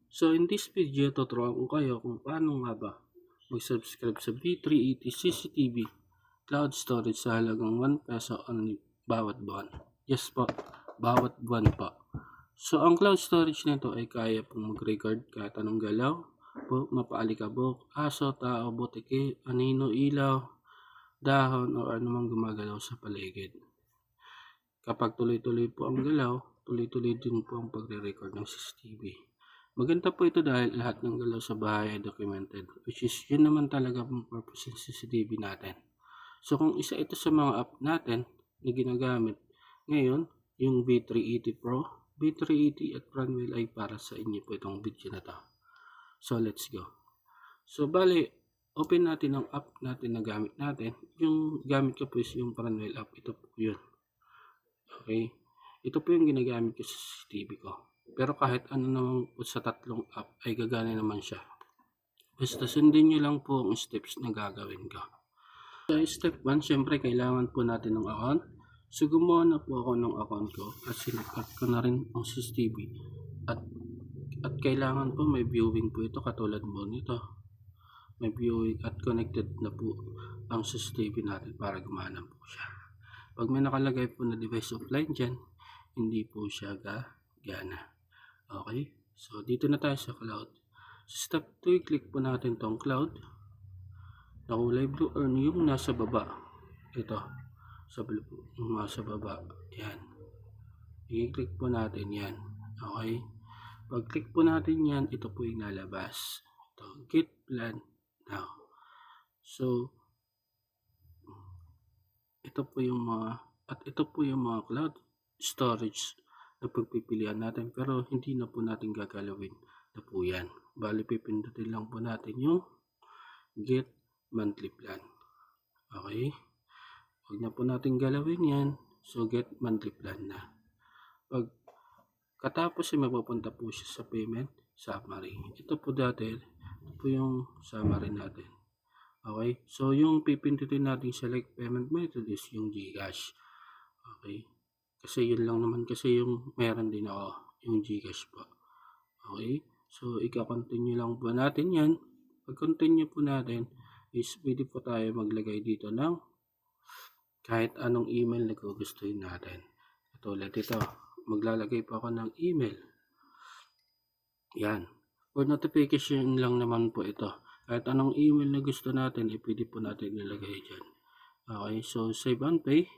So in this video, tuturuan ko kayo kung paano nga ba mag-subscribe sa B380 CCTV cloud storage sa halagang 1 peso only bawat buwan. Yes po, bawat buwan po. So ang cloud storage nito ay kaya pong mag-record kahit anong galaw po, mapaalikabok, aso, tao, butiki, anino, ilaw, dahon o anumang gumagalaw sa paligid. Kapag tuloy-tuloy po ang galaw, tuloy-tuloy din po ang pagre-record ng CCTV. Maganda po ito dahil lahat ng galaw sa bahay ay documented, which is yun naman talaga ang purpose ng CCTV natin. So kung isa ito sa mga app natin na ginagamit ngayon, yung B380 Pro, B380 at Fronwell ay para sa inyo po itong video na to. So let's go. So bali, open natin ang app natin na gamit natin. Yung gamit ko po is yung Fronwell app. Ito po yun. Okay. Ito po yung ginagamit ko sa CCTV ko. Pero kahit ano naman po sa tatlong app ay gagana naman siya. Basta sundin nyo lang po ang steps na gagawin ko. So step 1, syempre kailangan po natin ng account. So gumawa na po ako ng account ko at sinekat ko na rin ang CCTV. At kailangan po may viewing po ito katulad mo nito. May viewing at connected na po ang CCTV natin para gumana po siya. Pag may nakalagay po na device offline dyan, hindi po siya gagana. Okay, so dito na tayo sa cloud. Step 2, i-click po natin tong cloud na kulay blue or yung nasa baba. Ito, nasa baba. Yan. I-click po natin yan. Okay, pag-click po natin yan, ito po yung lalabas. Ito, get plan now. So, ito po yung mga cloud storage na pagpipilian natin, pero hindi na po natin gagalawin na po yan. Bali pipindutin lang po natin yung get monthly plan. Okay, huwag na po natin galawin yan. So get monthly plan na. Pag katapos ay mapupunta po siya sa payment summary. Ito po yung summary natin. Okay, so yung pipindutin natin select payment method is yung GCash. Okay, kasi yun lang naman kasi yung meron din ako, yung GCash po. Okay, so ika-continue lang po natin yan. Pag-continue po natin is pwede po tayo maglagay dito ng kahit anong email na gugustuhin natin. Katulad ito, maglalagay po ako ng email. Yan, for notification lang naman po ito. Kahit anong email na gusto natin, pwede po natin nilagay dyan. Okay, so save and pay.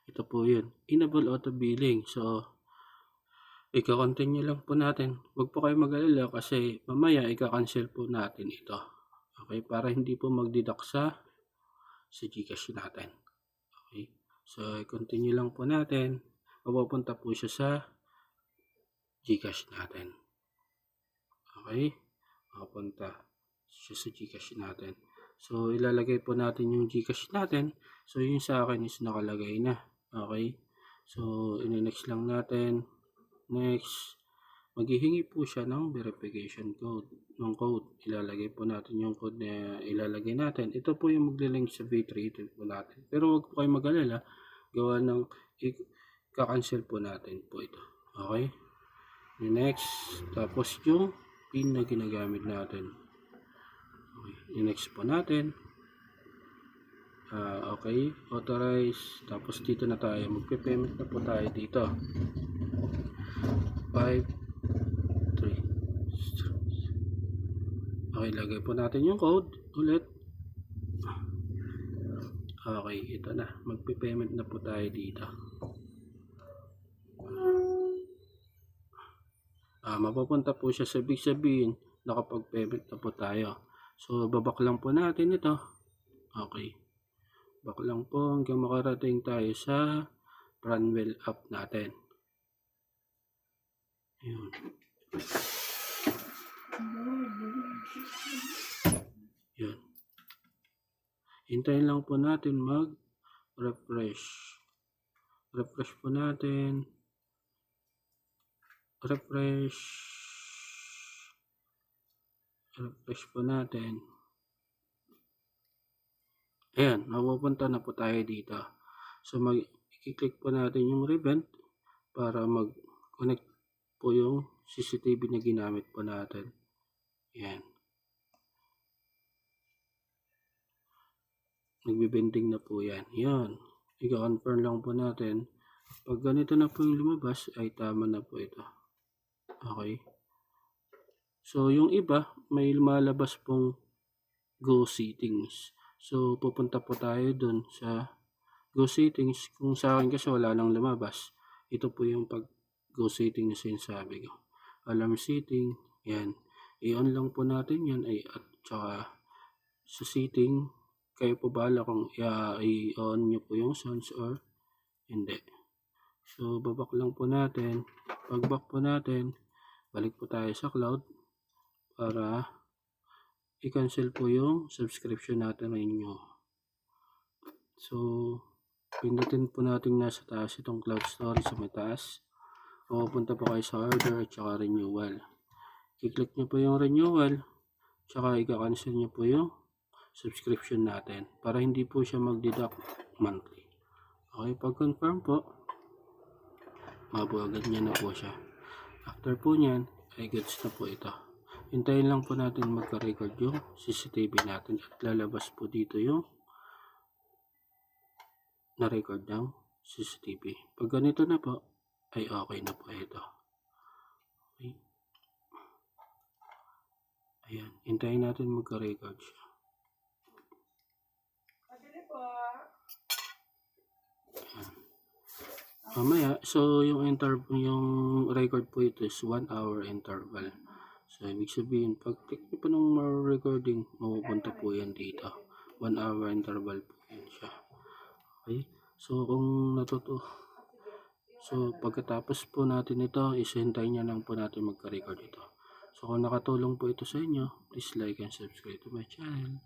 Ito po yun, enable auto billing. So ika-continue lang po natin. Huwag po kayo mag-alala kasi mamaya ika-cancel po natin ito. Okay, para hindi po mag-deduct sa GCash natin. Okay, so i-continue lang po natin. Mapupunta po siya sa GCash natin. Okay, mapupunta siya sa GCash natin. So ilalagay po natin yung GCash natin. So yung sa akin is nakalagay na. Okay, so ini-next lang natin. Next, maghihingi po siya ng verification code. Ng code, ilalagay po natin yung code na ilalagay natin. Ito po yung magli-link sa B380 po natin. Pero huwag po kayo mag-alala, gawa ng ika-cancel po natin po ito. Okay, next, tapos yung pin na ginagamit natin. Okay, next po natin. Okay, authorize. Tapos dito na tayo, magpe-payment na po tayo dito. 5, 3. Okay, lagay po natin yung code ulit. Okay, ito na, magpe-payment na po tayo dito. Mapupunta po siya sa big sabihin, nakapag-payment na po tayo. So babak lang po natin ito. Okay, back lang po hanggang makarating tayo sa Fronwell app natin. Yun. Yun. Hintayin lang po natin mag-refresh. Refresh po natin. Refresh po natin. Ayan, mapupunta na po tayo dito. So i-click po natin yung ribbon para mag-connect po yung CCTV na ginamit po natin. Yan. Nagbibending na po yan. Yan. I-confirm lang po natin. Pag ganito na po yung lumabas, ay tama na po ito. Okay. So, yung iba, may lumalabas pong Go Settings. So, pupunta po tayo dun sa Go Settings. Kung sa akin kasi wala nang lumabas. Ito po yung pag Go Settings na sinasabi ko. Alarm setting. Yan. I-on lang po natin yan. At saka sa setting, kayo po bahala kung i-on nyo po yung sounds or hindi. So, babak lang po natin. Pag back po natin, balik po tayo sa cloud para i-cancel po yung subscription natin ninyo. So, pindutin po natin nasa taas itong cloud storage sa may taas. Pupunta po kayo sa order at saka renewal. I-click nyo po yung renewal, saka i-cancel nyo po yung subscription natin para hindi po siya mag-deduct monthly. Okay, pag confirm po, mabuagad niya na po siya. After po nyan, ay goods na po ito. Hintayin lang po natin magka-record yung CCTV natin at lalabas po dito yung na-record ng CCTV. Pag ganito na po, ay okay na po ito. Okay. Ayan, hintayin natin magka-record siya. Mamaya, so yung record po ito is 1 hour interval. So, ibig sabihin, pag click nyo po ng more recording, mapupunta po yan dito. 1 hour interval po yan siya. Okay? So, pagkatapos po natin ito, isintay nyo lang po natin magka-record ito. So, kung nakatulong po ito sa inyo, please like and subscribe to my channel.